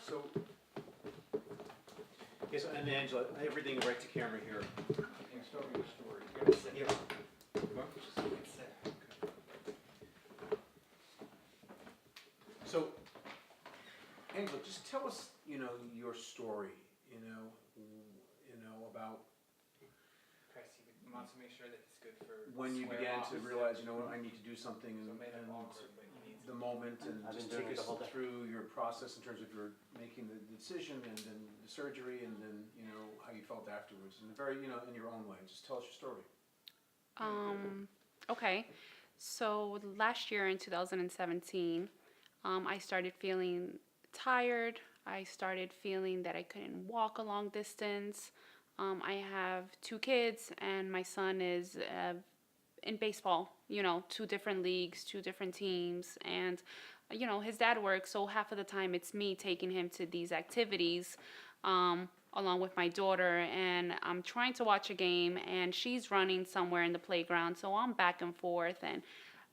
So, yes, and Angela, everything right to camera here. Yeah, start with your story. You gotta sit Yeah. down. What? Just sit. So, Angela, just tell us, your story, about Chris, he wants to make sure that it's good for when you swear began off. to realize, I need to do something, So and, it made it and awkward, but he needs the moment, and I've just been doing take it us the whole day. through your process in terms of your making the decision, and then the surgery, and then, how you felt afterwards, and very, in your own way. Just tell us your story. Okay. So last year in 2017, I started feeling tired. I started feeling that I couldn't walk a long distance. I have two kids, and my son is in baseball, two different leagues, two different teams. And, his dad works, so half of the time it's me taking him to these activities. Along with my daughter, and I'm trying to watch a game, and she's running somewhere in the playground, so I'm back and forth, and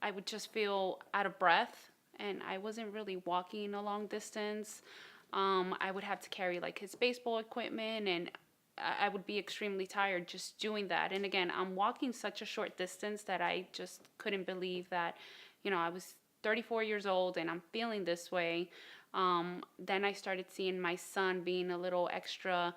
I would just feel out of breath, and I wasn't really walking a long distance. I would have to carry like his baseball equipment, and I would be extremely tired just doing that. And again, I'm walking such a short distance that I just couldn't believe that, I was 34 years old and I'm feeling this way. Then I started seeing my son being a little extra,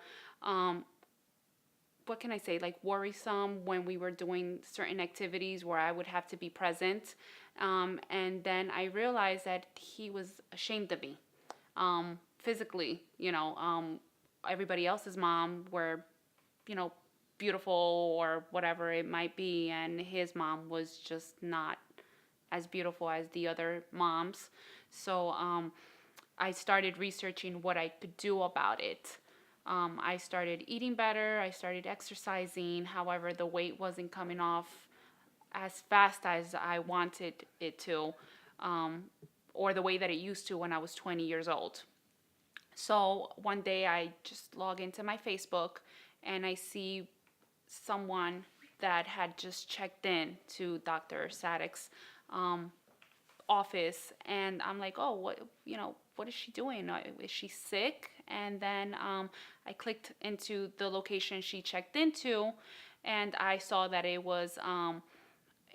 what can I say, like worrisome when we were doing certain activities where I would have to be present. And then I realized that he was ashamed of me, physically. Everybody else's mom were, you know, beautiful or whatever it might be, and his mom was just not as beautiful as the other moms. So I started researching what I could do about it. I started eating better, I started exercising. However, the weight wasn't coming off as fast as I wanted it to, or the way that it used to when I was 20 years old. So one day I just log into my Facebook and I see someone that had just checked in to Dr. Sadek's um, office, and I'm like, oh, what is she doing? Is she sick? And then I clicked into the location she checked into, and I saw that it was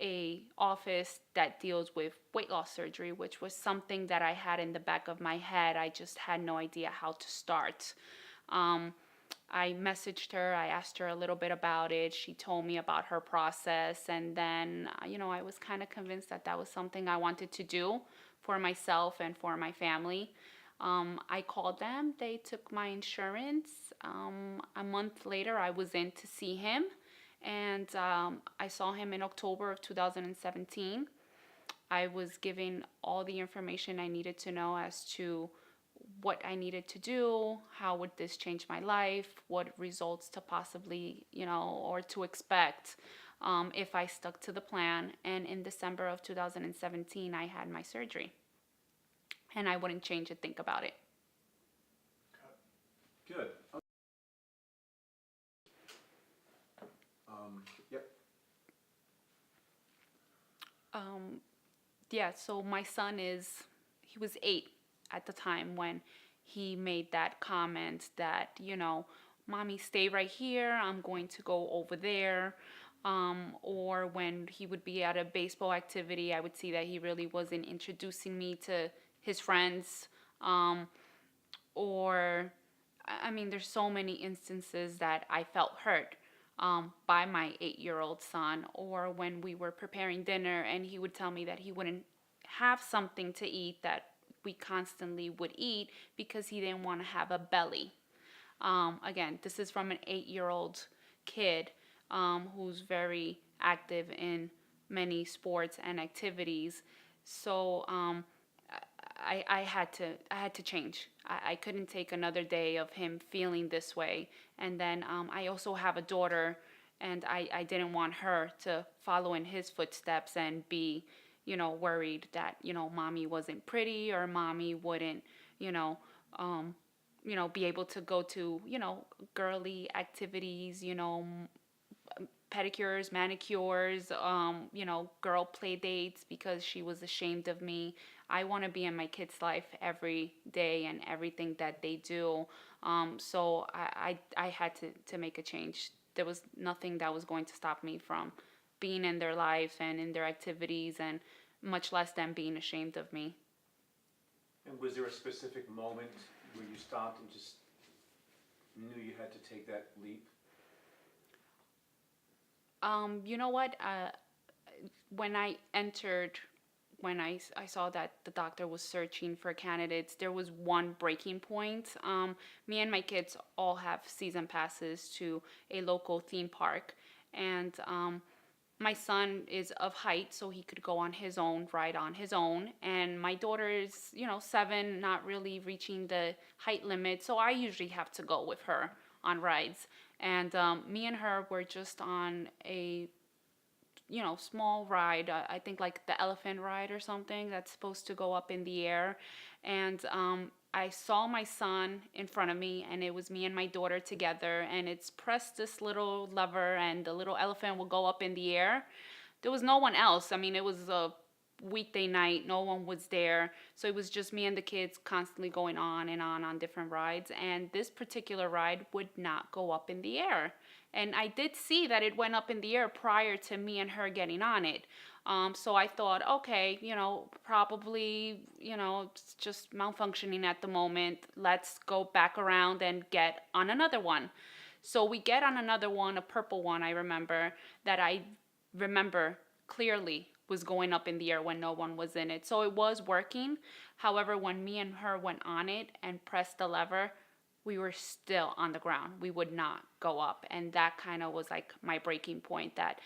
a office that deals with weight loss surgery, which was something that I had in the back of my head. I just had no idea how to start. Um, I messaged her, I asked her a little bit about it. She told me about her process, and then, I was kind of convinced that that was something I wanted to do for myself and for my family. I called them, they took my insurance. A month later, I was in to see him, and I saw him in October of 2017. I was given all the information I needed to know as to what I needed to do, how would this change my life, what results to possibly, or to expect if I stuck to the plan. And in December of 2017, I had my surgery. And I wouldn't change a thing about it. Good. Yep. Yeah, so my son he was 8 at the time when he made that comment that, mommy, stay right here, I'm going to go over there. Or when he would be at a baseball activity, I would see that he really wasn't introducing me to his friends. Or, I mean, there's so many instances that I felt hurt by my 8-year-old son, or when we were preparing dinner and he would tell me that he wouldn't have something to eat that we constantly would eat because he didn't want to have a belly. Again, this is from an 8-year-old kid who's very active in many sports and activities. So I had to change. I couldn't take another day of him feeling this way. And then I also have a daughter, and I didn't want her to follow in his footsteps and be, worried that, mommy wasn't pretty, or mommy wouldn't, be able to go to, girly activities, pedicures, manicures, girl play dates because she was ashamed of me. I want to be in my kids' life every day and everything that they do. So I had to make a change. There was nothing that was going to stop me from being in their life and in their activities, and much less them being ashamed of me. And was there a specific moment where you stopped and just knew you had to take that leap? You know what? When I entered, when I saw that the doctor was searching for candidates, there was one breaking point. Me and my kids all have season passes to a local theme park, and my son is of height, so he could go on his own, ride on his own. And my daughter is, 7, not really reaching the height limit, so I usually have to go with her on rides. And me and her were just on a, small ride. I think like the elephant ride or something that's supposed to go up in the air. And I saw my son in front of me, and it was me and my daughter together, and it's pressed this little lever and the little elephant will go up in the air. There was no one else. I mean, it was a weekday night, no one was there, so it was just me and the kids constantly going on and on different rides, and this particular ride would not go up in the air. And I did see that it went up in the air prior to me and her getting on it. So I thought, okay, probably, it's just malfunctioning at the moment. Let's go back around and get on another one. So we get on another one, a purple one, I remember, that I remember clearly was going up in the air when no one was in it. So it was working. However, when me and her went on it and pressed the lever, we were still on the ground. We would not go up. And that kind of was like my breaking point that,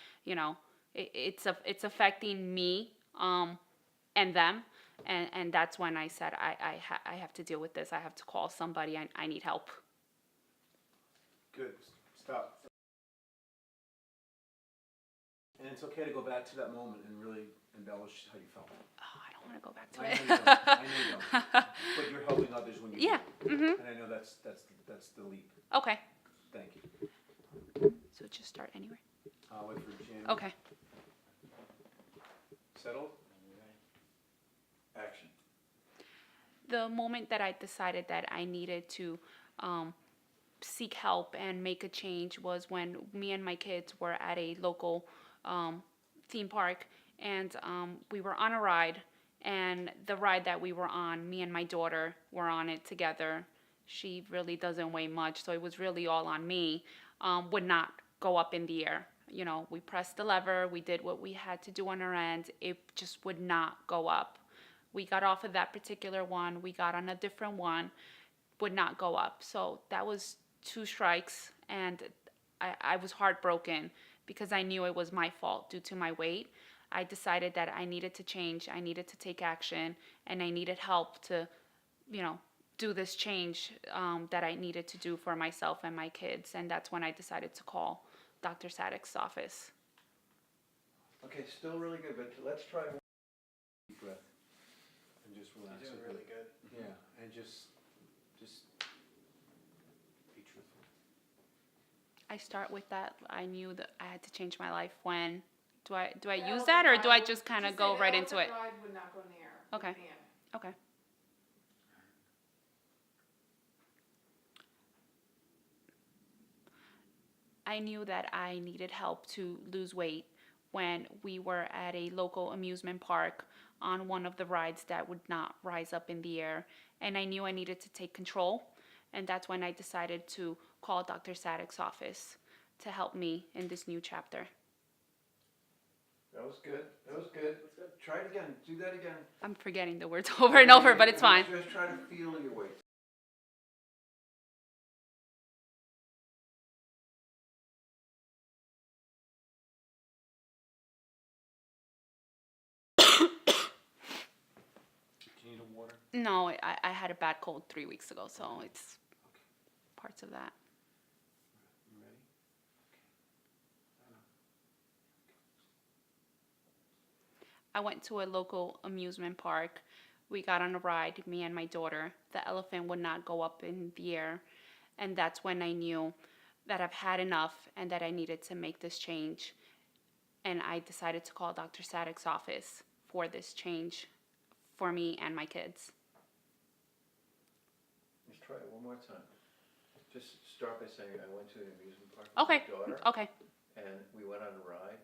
it's affecting me and them. And that's when I said, I have to deal with this. I have to call somebody. I need help. Good. Stop. And it's okay to go back to that moment and really embellish how you felt. Oh, I don't want to go back to I it. know you don't. I know you don't. But you're helping others when you Yeah. do. Mm-hmm. And I know that's the leap. Okay. Thank you. So just start anywhere. I'll wait for Jamie. Okay. Settled? Action. The moment that I decided that I needed to seek help and make a change was when me and my kids were at a local theme park, and we were on a ride, and the ride that we were on, me and my daughter were on it together. She really doesn't weigh much, so it was really all on me. Would not go up in the air. We pressed the lever, we did what we had to do on our end. It just would not go up. We got off of that particular one, we got on a different one, would not go up. So that was 2 strikes, and I was heartbroken because I knew it was my fault due to my weight. I decided that I needed to change, I needed to take action, and I needed help to, do this change that I needed to do for myself and my kids. And that's when I decided to call Dr. Sadek's office. Okay, still really good, but let's try one. Deep breath. And just relax. You're doing a bit. really good. Yeah, and just be truthful. I start with that. I knew that I had to change my life when. Do I use that, or do I just kind of go right into it? Ride would not go in the air. Okay. Man. Okay. I knew that I needed help to lose weight when we were at a local amusement park on one of the rides that would not rise up in the air. And I knew I needed to take control. And that's when I decided to call Dr. Sadek's office to help me in this new chapter. That was good. That was good. Try it again. Do that again. I'm forgetting the words over and over, but it's fine. Just try to feel your weight. Do you need a water? No, I had a bad cold 3 weeks ago, so it's parts of that. You ready? I went to a local amusement park. We got on a ride, me and my daughter. The elephant would not go up in the air. And that's when I knew that I've had enough and that I needed to make this change. And I decided to call Dr. Sadek's office for this change for me and my kids. Let's try it one more time. Just start by saying, I went to an amusement park Okay, with my daughter, okay. and we went on a ride,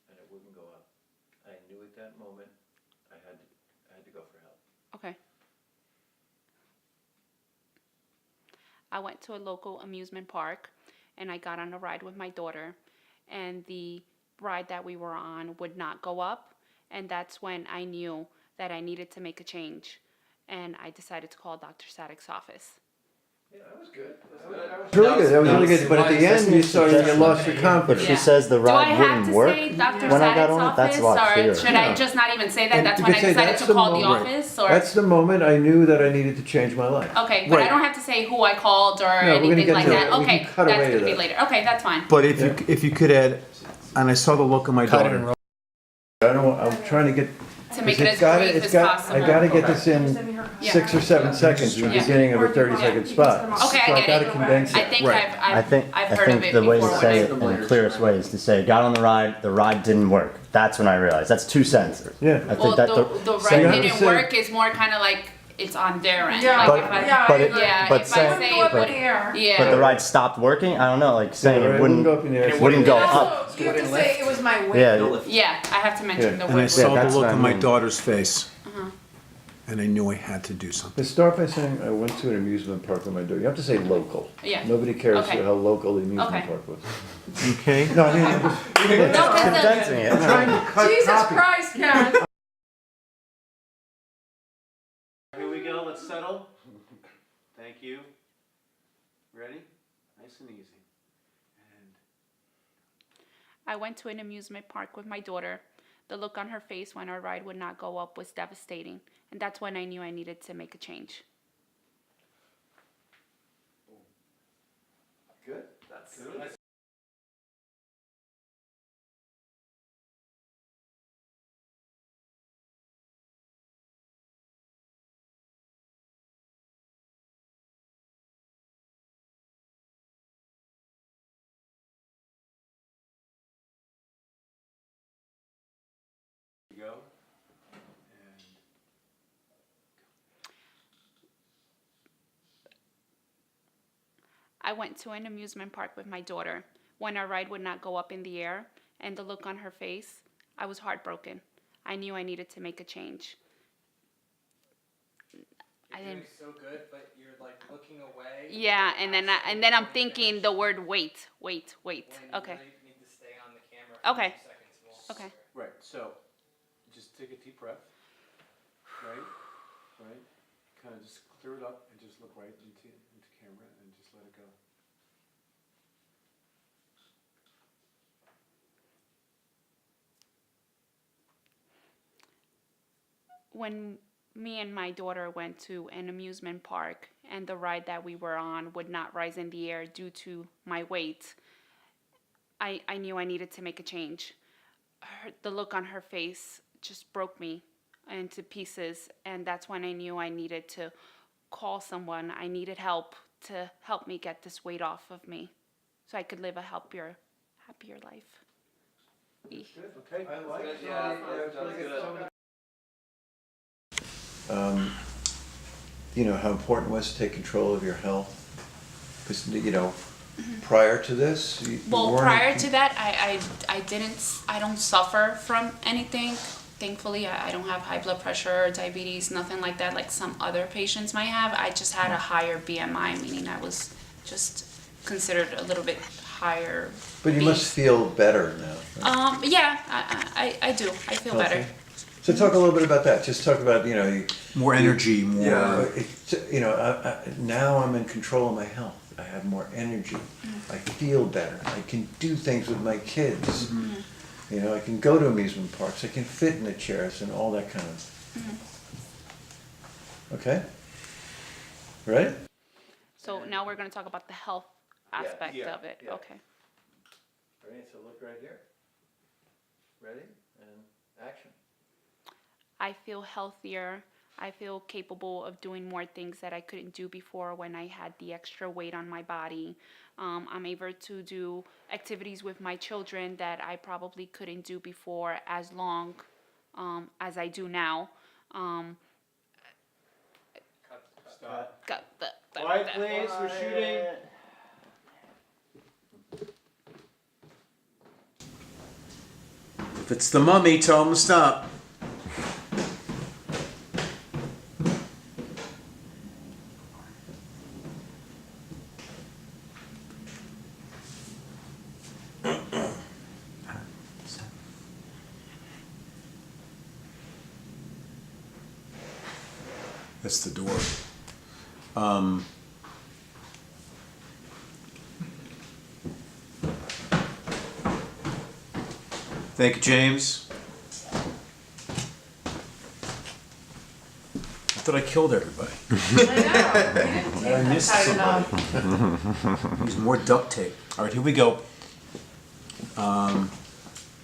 and it wouldn't go up. I knew at that moment I had to go for help. Okay. I went to a local amusement park and I got on a ride with my daughter, and the ride that we were on would not go up, and that's when I knew that I needed to make a change, and I decided to call Dr. Sadek's office. Yeah, that was good. Really good. That was really good, but at the end, you started, you lost your If confidence. she says the Do I ride have wouldn't to work, say Dr. when I got Sadek's on it, that's office, a lot or clearer. should I No. just not even say that? And That's you when I could say decided that's to the call the moment. office, or That's the moment I knew that I needed to change my life. okay, but I Right. don't have to say who I called or we're gonna anything get like to that. that. We can Okay, cut that's away to gonna be that. later. Okay, that's fine. But if you could add, and I saw the look of my daughter. I'm trying to get. To make it it's as gotta- brief it's as got- possible. I gotta get this in Yeah. 6 or 7 seconds, the Yeah. beginning of a 30-second spot. Okay, So I I get gotta it. condense I it. think Right. I've heard of it the way before. to say when it in the clearest way is to say, got on the ride didn't work. That's when I realized. That's 2 sentences. Yeah. I well, think that the So you ride have to didn't say- work is more kind of like it's on their end. Yeah, like But- if I, yeah, but I it- agree. yeah, but if say- I Wouldn't say, go up in but- the air. yeah. But the ride stopped working. I don't know, like saying Yeah, it it wouldn't go wouldn't, up in the air. it wouldn't go Also, up. you have to say it was my weight. Yeah, Yeah, I have to mention Yeah. the And I word. saw that's the look what I on my mean. daughter's face. Uh-huh. And I knew I had to do something. Let's start by saying I went to an amusement park with my daughter. You have to say local. Yeah. Nobody cares Okay. how local the amusement Okay. park was. Okay. No, I mean, No, 'cause condensing it. trying to cut Jesus copy. Christ, Ken. Here we go, let's settle. Thank you. Ready? Nice and easy. And I went to an amusement park with my daughter. The look on her face when our ride would not go up was devastating, and that's when I knew I needed to make a change. Good. That's here we go. And I went to an amusement park with my daughter when our ride would not go up in the air, and the look on her face, I was heartbroken. I knew I needed to make a change. I you're doing didn't. so good, but you're like looking away. Yeah, and then I'm thinking the word wait. When you Okay. really need to stay on the camera for Okay. 2 seconds more. Okay. right, so just take a deep breath. Right? Right? Kind of just clear it up and just look right into camera and just let it go. When me and my daughter went to an amusement park and the ride that we were on would not rise in the air due to my weight, I knew I needed to make a change. The look on her face just broke me into pieces, and that's when I knew I needed to call someone. I needed help to help me get this weight off of me so I could live a happier life. Okay? I like good, it. yeah, It's that was really good. You know, how important it was to take control of your health? Because, you know, prior to this, you Well, weren't- prior to that, I don't suffer from anything. Thankfully, I don't have high blood pressure or diabetes, nothing like that, like some other patients might have. I just had a higher BMI, meaning I was just considered a little bit higher. But you must feel better now. Yeah, I do. I feel better. Okay. So talk a little bit about that. Just talk about, you know, More energy, more. yeah, you know, now I'm in control of my health. I have more energy. I feel better. I can do things with my kids. You know, I can go to amusement parks. I can fit in the chairs and all that kind of. Okay. Ready? So now we're going to talk about the health aspect yeah, of it. yeah. Okay. Ready? So look right here. Ready? And action. I feel healthier. I feel capable of doing more things that I couldn't do before when I had the extra weight on my body. I'm able to do activities with my children that I probably couldn't do before as long as I do now. Stop. Got Quiet, please, we're shooting. If it's the mummy, tell him to stop. That's the door. Thank you, James. I thought I killed everybody. I know. missed somebody. Use more duct tape. All right, here we go.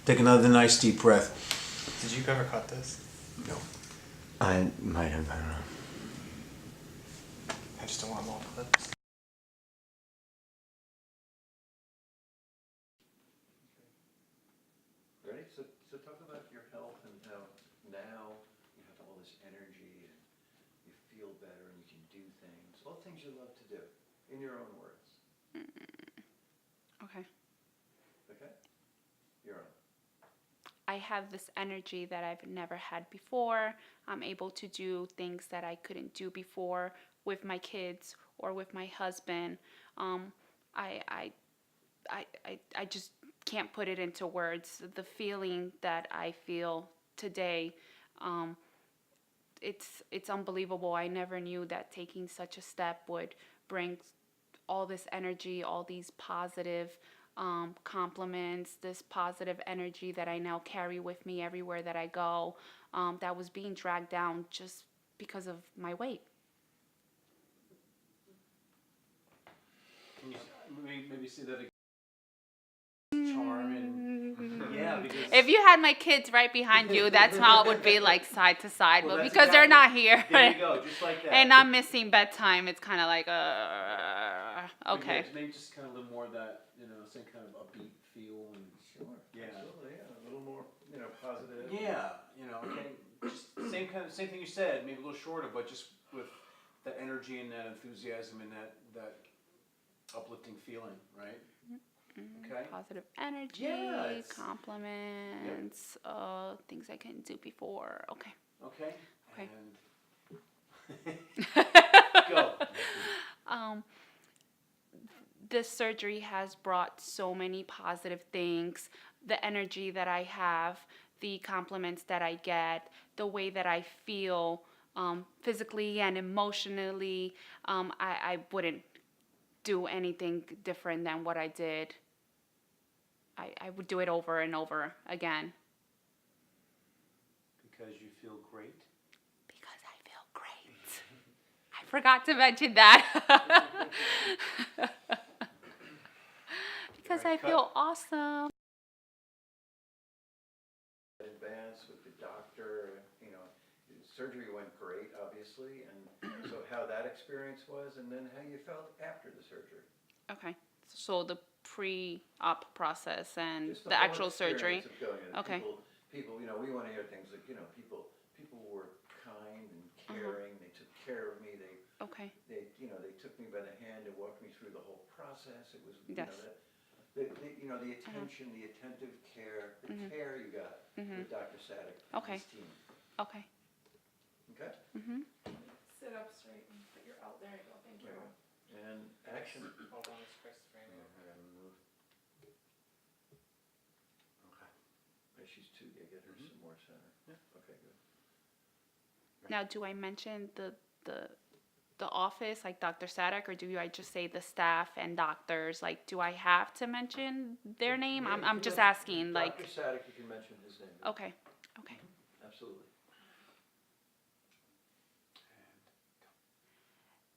Take another nice deep breath. Did you ever cut this? No. I might have, I don't know. I just don't want long clips. Ready? So talk about your health and how now you have all this energy and you feel better and you can do things, all things you love to do, in your own words. Okay. Okay? You're on. I have this energy that I've never had before. I'm able to do things that I couldn't do before with my kids or with my husband. I just can't put it into words. The feeling that I feel today, it's unbelievable. I never knew that taking such a step would bring all this energy, all these positive compliments, this positive energy that I now carry with me everywhere that I go, that was being dragged down just because of my weight. Can you maybe say that again? Charm and yeah, because If you had my kids right behind you, that's how it would be, like side to side. Well, But that's because they're not here, there you go, just like that. and I'm missing bedtime, it's kind of like, But okay. yeah, maybe just kind of a little more of that, same kind of upbeat feel and Sure. Yeah. Absolutely, yeah. A little more, positive. yeah, okay, just same thing you said, maybe a little shorter, but just with that energy and that enthusiasm and that uplifting feeling, right? Okay. Positive energy, Yeah, it's- compliments, things I couldn't do before. Okay. Okay. Okay. And go. This surgery has brought so many positive things. The energy that I have, the compliments that I get, the way that I feel physically and emotionally. I wouldn't do anything different than what I did. I would do it over and over again. Because you feel great. Because I feel great. I forgot to mention that. Because I Alright, cut. feel awesome. Advance with the doctor, the surgery went great, obviously, and so how that experience was, and then how you felt after the surgery. Okay. So the pre-op process and Just the whole actual surgery. experience of going in. Okay. People, we want to hear things like, people were kind and caring. They took care of me. Okay. They took me by the hand and walked me through the whole process. It was, Yes. the attention, the attentive care, the care you got with Dr. Sadek and Okay. his team. Okay. Okay? Sit up straight and put your out. There you go. Thank you. And action. Hold on, it's Chris right Yeah, now. I gotta move. Okay. Right, she's two, get her some more center. Yeah. Okay, good. Now, do I mention the office, like Dr. Sadek, or I just say the staff and doctors? Like, do I have to mention their name? Yeah, I'm you just can- asking, like, Dr. Sadek, you can mention his name. okay. Okay. Absolutely.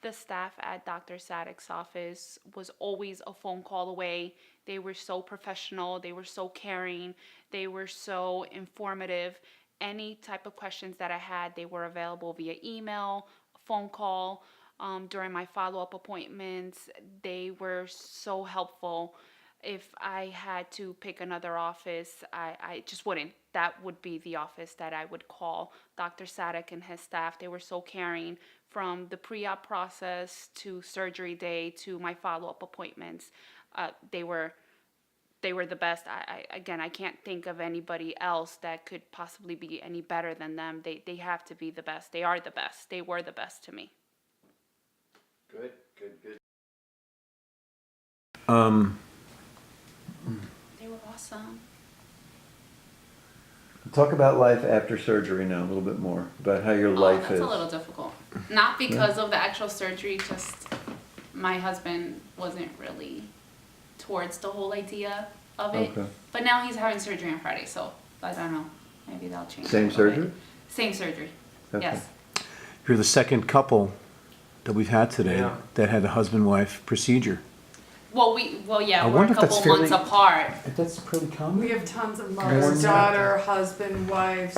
The staff at Dr. Sadek's office was always a phone call away. They were so professional. They were so caring. They were so informative. any type of questions that I had, they were available via email, phone call. During my follow-up appointments, they were so helpful. If I had to pick another office, I just wouldn't. That would be the office that I would call. Dr. Sadek and his staff, they were so caring from the pre-op process to surgery day to my follow-up appointments. They were the best. I can't think of anybody else that could possibly be any better than them. They have to be the best. They are the best. They were the best to me. Good. They were awesome. Talk about life after surgery now, a little bit more, about how your life That's is. a little difficult. Not because of the actual surgery, just my husband wasn't really towards the whole idea of it. Okay. But now he's having surgery on Friday, so I don't know. Maybe that'll change. Same a little bit. surgery? Same surgery. Okay. Yes. You're the second couple that we've had today Yeah. that had a husband-wife procedure. Well, yeah, I we're a wonder if that's couple months fairly- apart. That's pretty common. We have tons of More mother, than daughter, husband, wife.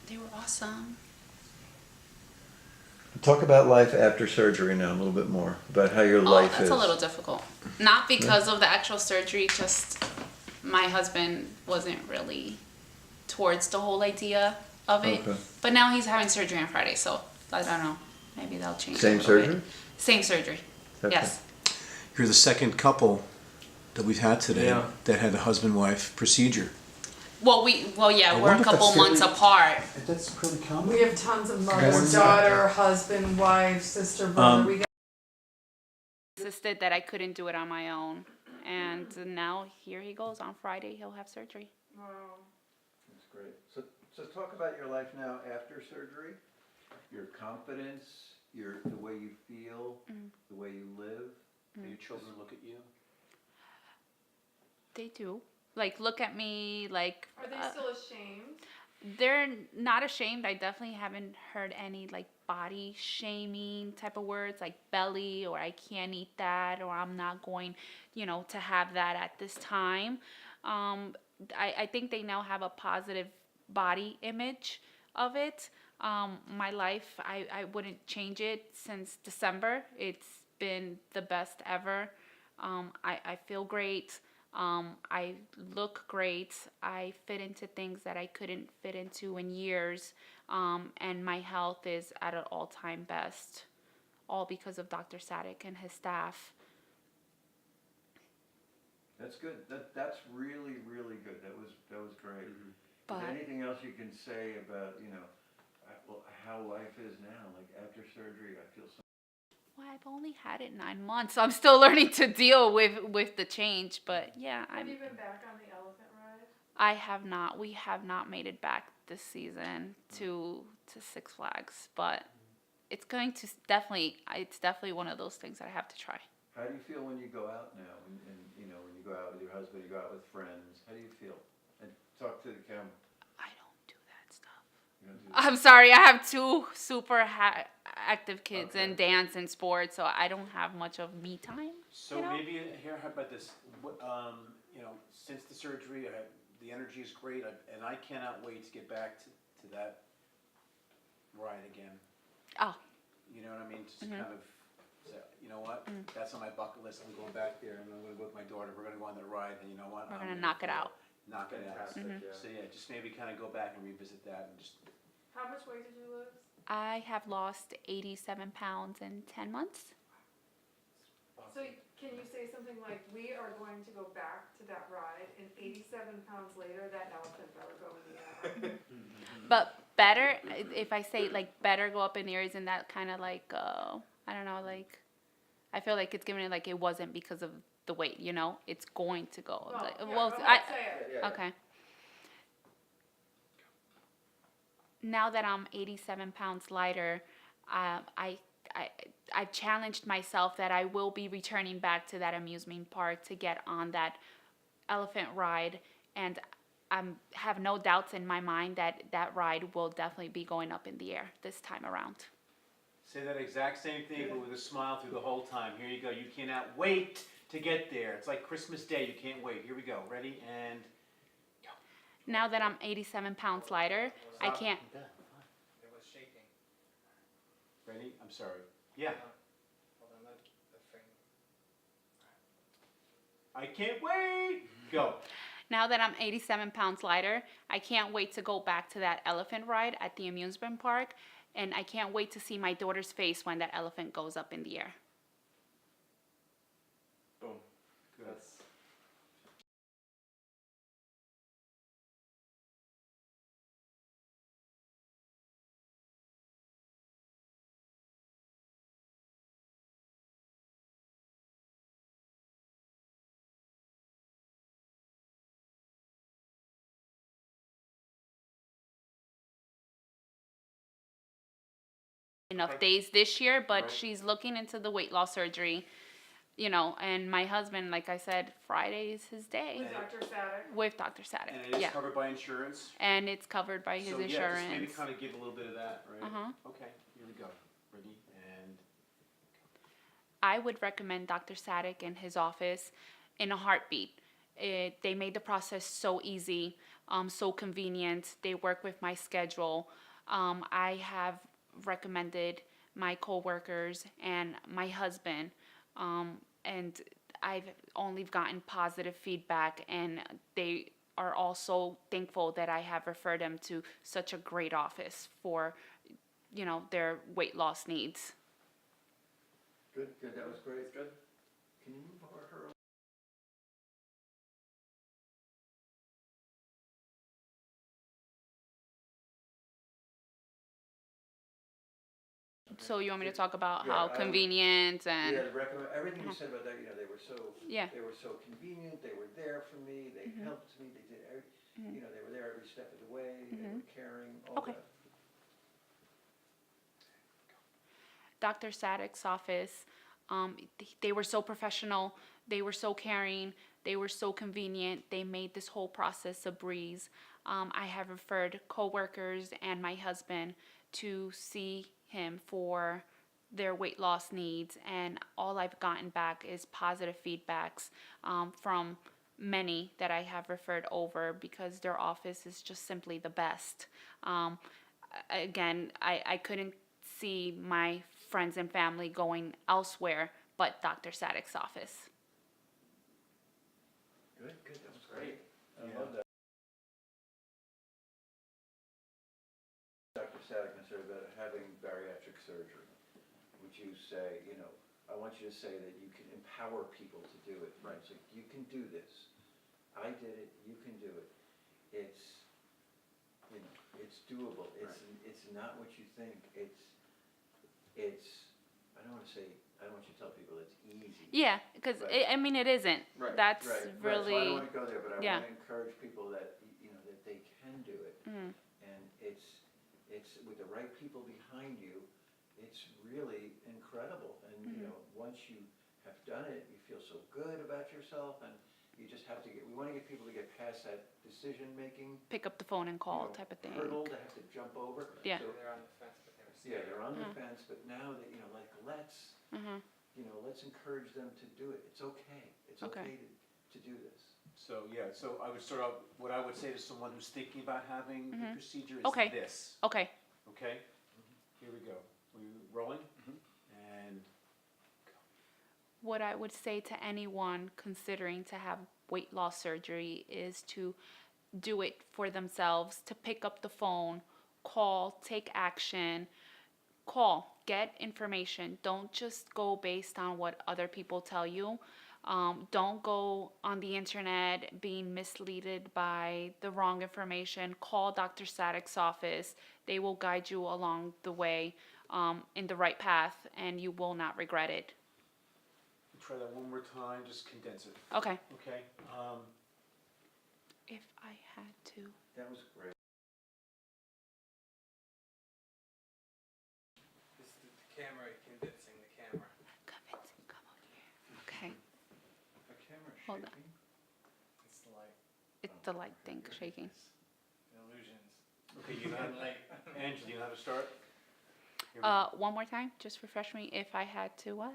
They were awesome. Talk about life after surgery now, a little bit more, about how your life That's is. a little difficult. Not because of the actual surgery, just my husband wasn't really towards the whole idea of it. Okay. But now he's having surgery on Friday, so I don't know. Maybe that'll change. Same a little bit. surgery? Same surgery. Okay. Yes. You're the second couple that we've had today Yeah. that had a husband-wife procedure. Well, yeah, I we're wonder a if couple that's months fairly- apart. That's pretty common. We have tons of mother, More than daughter, husband, wife, sister, brother. We got Insisted that I couldn't do it on my own, and now here he goes on Friday. He'll have surgery. wow. That's great. So talk about your life now after surgery, your confidence, the way you feel, the way you live. Do your children look at you? They do. Like, look at me, like. Are they still ashamed? They're not ashamed. I definitely haven't heard any like body shaming type of words like belly or I can't eat that or I'm not going, to have that at this time. I think they now have a positive body image of it. My life, I wouldn't change it since December. It's been the best ever. I feel great. I look great. I fit into things that I couldn't fit into in years. And my health is at an all-time best, all because of Dr. Sadek and his staff. That's good. That's really, really good. That was great. But Is there anything else you can say about, how life is now? Like after surgery, I feel so. well, I've only had it 9 months, so I'm still learning to deal with the change. But yeah, Have you been back on the elephant ride? I have not. We have not made it back this season to Six Flags, but it's going to definitely. It's definitely one of those things that I have to try. How do you feel when you go out now? And when you go out with your husband, you go out with friends. How do you feel? And talk to the camera. I don't do that stuff. You don't do that? I'm sorry. I have two super active kids Okay. in dance and sports, so I don't have much of me time. So You know? maybe here, how about this? Since the surgery, the energy is great, and I cannot wait to get back to that ride again. Oh, You know what I mean? Just Mhm. kind of say, you know what? That's on my bucket list. I'm going back there, and I'm going to go with my daughter. We're going to go on that ride, and you know what? we're I'm gonna knock it out. Knock it out. Fantastic, yeah. So yeah, just maybe kind of go back and revisit that, and just How much weight did you lose? I have lost 87 pounds in 10 months. So can you say something like, we are going to go back to that ride, and 87 pounds later, that elephant better go in the air? But better, if I say like better go up in the air, isn't that kind of like, I don't know, like, I feel like it's giving it like it wasn't because of the weight, It's going to go. Well, Like, yeah, well, go I, ahead, say it. okay. Now that I'm 87 pounds lighter, I've challenged myself that I will be returning back to that amusement park to get on that elephant ride, and I have no doubts in my mind that that ride will definitely be going up in the air this time around. say that exact same thing, but with a smile through the whole time. Here you go. You cannot wait to get there. It's like Christmas Day. You can't wait. Here we go. Ready and Now that I'm 87 pounds lighter, I Stop. can't. It was shaking. Ready? I'm sorry. Yeah. Hold on, let the frame. I can't wait. Go. Now that I'm 87 pounds lighter, I can't wait to go back to that elephant ride at the amusement park, and I can't wait to see my daughter's face when that elephant goes up in the air. Boom. Good. Enough Okay. days this year, but Right. she's looking into the weight loss surgery, you know, and my husband, like I said, Friday is his day With Dr. Sadik. with Dr. Sadik. And it is Yeah. covered by insurance. And it's covered by his So yeah, just maybe insurance. kind of give a little bit of that, right? Uh-huh. Okay, here we go. Ready? And I would recommend Dr. Sadik and his office in a heartbeat. They made the process so easy, so convenient. They work with my schedule. I have recommended my coworkers and my husband, and I've only gotten positive feedback, and they are all so thankful that I have referred them to such a great office for, you know, their weight loss needs. Good, good, that was great. Good. Can you move her? So you want me to talk about Yeah, how I would- convenient and Yeah, recommend, everything you said about that, you know, they were so, Yeah. they were so convenient, they were there for me, they helped me, they did every, you know, they were there every step of the way, they were caring, all Okay. that. Dr. Sadik's office, they were so professional, they were so caring, they were so convenient. They made this whole process a breeze. I have referred coworkers and my husband to see him for their weight loss needs, and all I've gotten back is positive feedbacks from many that I have referred over because their office is just simply the best. Again, I couldn't see my friends and family going elsewhere but Dr. Sadik's office. Good, good, that was great. I Yeah. love that. Dr. Sadik said about having bariatric surgery. Would you say, you know, I want you to say that you can empower people to do it. Right. It's like, you can do this. I did it, you can do it. It's, you know, it's doable. It's not what you think. It's, I don't want to say, I don't want you to tell people it's easy. Yeah, because Right. I mean it isn't. Right, That's Right, right, really. so I don't want to go there, but I yeah. want to encourage people that, you know, that they can do it. Mm. And it's with the right people behind you, it's really incredible. And, you know, once you have done it, you feel so good about yourself, and you just have to we want to get people to get past that decision-making Pick up the phone and call you know, type of thing. hurdle to have to jump over. Yeah. So, They're on the fence, but they were yeah, scared. they're on the Uh-huh. fence, but now that, you know, like, let's, Mhm. you know, let's encourage them to do it. It's okay. It's Okay. okay to do this. so, yeah, so I would start out, what I would say to someone who's thinking about having the procedure is Okay. this, Okay. okay? Here we go. We rolling? And What I would say to anyone considering to have weight loss surgery is to do it for themselves, to pick up the phone, call, take action, call, get information. Don't just go based on what other people tell you. Don't go on the internet being misleaded by the wrong information. Call Dr. Sadik's office. They will guide you along the way in the right path, and you will not regret it. try that one more time, just condense it, Okay. okay? If I had to. That was great. This is the camera convincing the camera. Convincing, come over here. Okay. The camera's Hold on. shaking. It's the light, It's the light thing shaking. the illusions. Okay, you know how to, Light. Ange, do you know how to start? Here we go. One more time, just refresh me. If I had to what?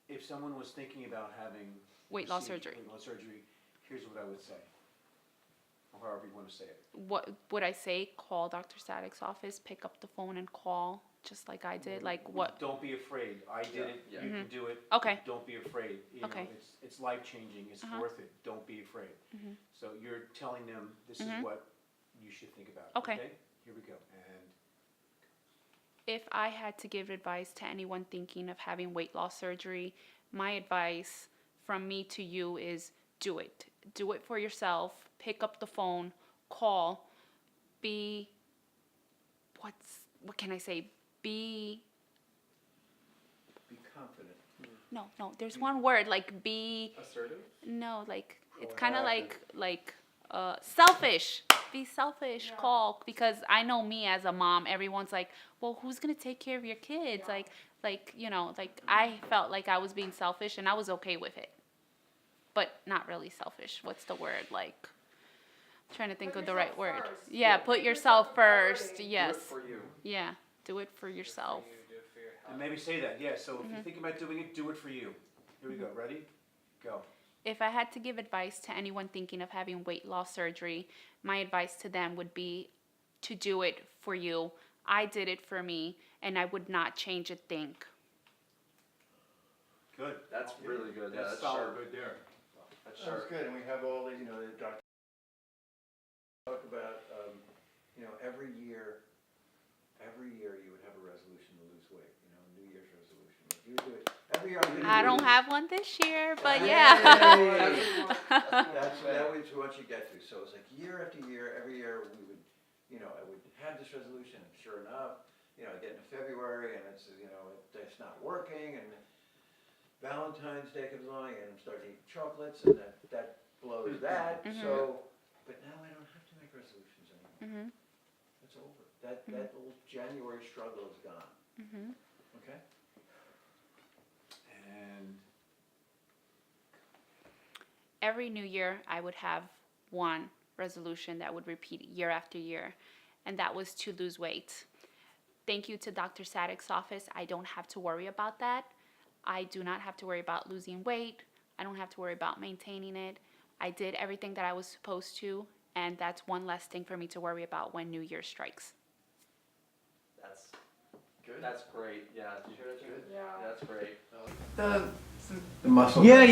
If someone was thinking about having Weight loss procedure- surgery. Weight loss surgery, here's what I would say. or however you wanna say it. What would I say? Call Dr. Static's office, pick up the phone and call, just like I did. Like what? Don't be afraid. I did it. You can do it. Okay. Don't be afraid. You know, Okay. it's life changing. It's worth it. Don't be afraid. So you're telling them this is what you should think about. Okay. Here we go. And If I had to give advice to anyone thinking of having weight loss surgery, my advice from me to you is do it. Do it for yourself. Pick up the phone, call, what can I say? Be confident. No, there's one word, like Assertive? no, like, it's kind of like, selfish. Be selfish, call, because I know me as a mom, everyone's like, well, who's gonna take care of your kids? Like, you know, like, I felt like I was being selfish and I was okay with it. But not really selfish. What's the word? Like, I'm trying to think Put of the right yourself word. first. Yeah, put yourself first, priority. yes. you. Yeah, do it for yourself. You do it for your And health. maybe say that. Yeah. So if you're thinking about doing it, do it for you. Here we go. Ready? Go. If I had to give advice to anyone thinking of having weight loss surgery, my advice to them would be to do it for you. I did it for me, and I would not change a thing. Good. That's really good. Yeah, That's that's solid. sharp. Good there. That's That's sharp. good, and we have all the, the doctors talk about, every year you would have a resolution to lose weight, New Year's resolution. Like you do it, every year I'm gonna I do don't it. have one this year, but Hey! yeah. That was what you get to, so it's like year after year, every year we would, I would have this resolution, and sure enough, I get into February and it's, it's not working, and Valentine's Day comes along and I'm starting to eat chocolates and that blows that, so, but now I don't have to make resolutions anymore. It's over. That little January struggle is gone. Okay? And Every new year, I would have one resolution that would repeat year after year, and that was to lose weight. Thank you to Dr. Static's office. I don't have to worry about that. I do not have to worry about losing weight. I don't have to worry about maintaining it. I did everything that I was supposed to, and that's one less thing for me to worry about when New Year strikes. That's Good. that's great. Yeah. Did you hear that, Judith? Yeah. That's great. The muscle. Yeah. Oh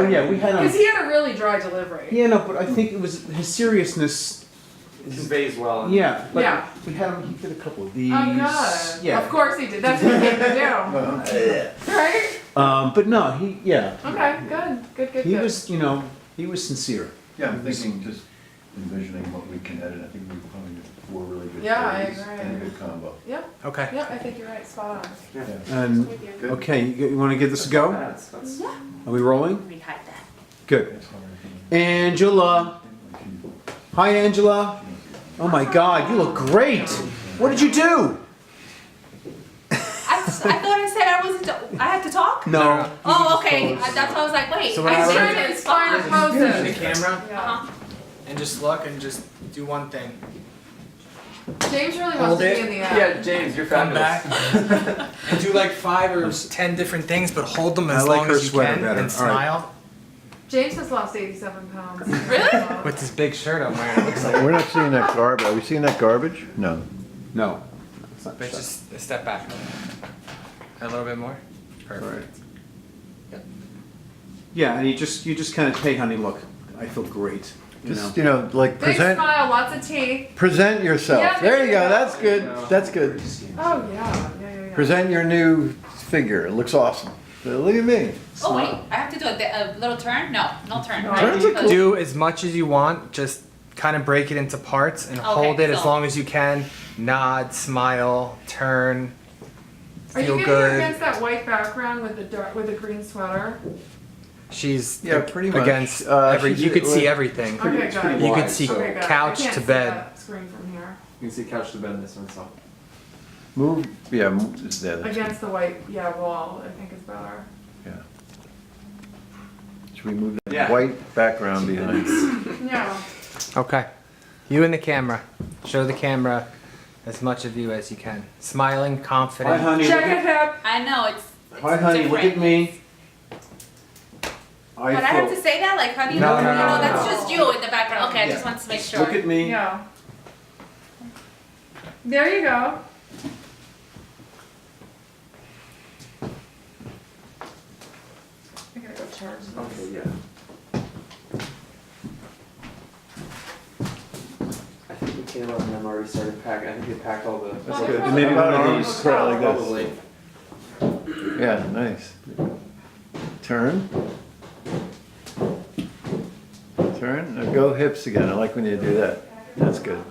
yeah, we had Because he had a really dry delivery. Yeah, no, but I think it was his seriousness. Conveys well. Yeah, but Yeah. we had him. He did a couple of these. Oh, good. Yeah. Of course he did. That's what he came to do. Right? But no, he. Yeah. Okay, good. He was. He was sincere. Yeah, I'm thinking, just envisioning what we can edit, I think we probably did 4 really good Yeah, I things agree. and a good combo. Okay. Yeah, I think you're right. Spot on. And Good. okay, you want to give this a go? That's Are we rolling? Rehide that. Good. It's hard. Angela. Hi, Angela. Oh my God, you look great. What did you do? I thought I said I wasn't. I had to talk. No. Oh, okay. That's why I was like, wait. So what I I said Trying it. to inspire The poses. camera Yeah. and just look and just do one thing. James really Hold wants to it. be in the ad. Yeah, James, you're Come fabulous. back and do like 5 or 10 different things, but hold them I as like long her as you sweater can better. and All right. smile. James has lost 87 pounds. Really? With this big shirt I'm wearing, it looks like. We're not seeing that garbage, are we seeing that garbage? No. No. But just a step back. A little bit more. Perfect. Yeah, and you just kind of, hey, honey, look, I feel great. Just, like Big smile, lots of teeth. present yourself. Yeah, There you go, yeah. that's good, that's good. Oh, yeah. Present your new figure, it looks awesome. So look at me. Oh wait, I have to do a little turn. No turn. No. Right? Turns are cool. Do as much as you want, just kind of break it into parts and Okay, hold it as so- long as you can. Nod, smile, turn, Are you feel getting her good. against that white background with the green sweater? She's Yeah, pretty much. against She's- you could see everything. Okay, good. You wide, could see so- Okay, good. couch I can't to see bed. that screen from here. You can see couch to bed in this one, so. Move, yeah, move, there, that's good. Against the white, wall, I think is better. Yeah. Should we move that Yeah. white background behind? Yeah. Okay. You and the camera. Show the camera as much of you as you can. Smiling, Hi, confident. honey. Check it hip. I know it's Hi, honey. Look at different. me. I But I have feel. to say that, like, how do you No, know? no, You no, know, no, that's no. just you in the background. Okay, I Yeah. just wanted to make sure. Look at me. Yeah. There you go. I gotta go charge this. Okay, yeah. I think we came up and I'm already started packing. I think we packed all the. That's Oh, good. no, Maybe no, one no, of no, these, no, put it like this. Probably. Yeah, nice. Turn. Turn. Now go hips again. I like when you do that. That's good.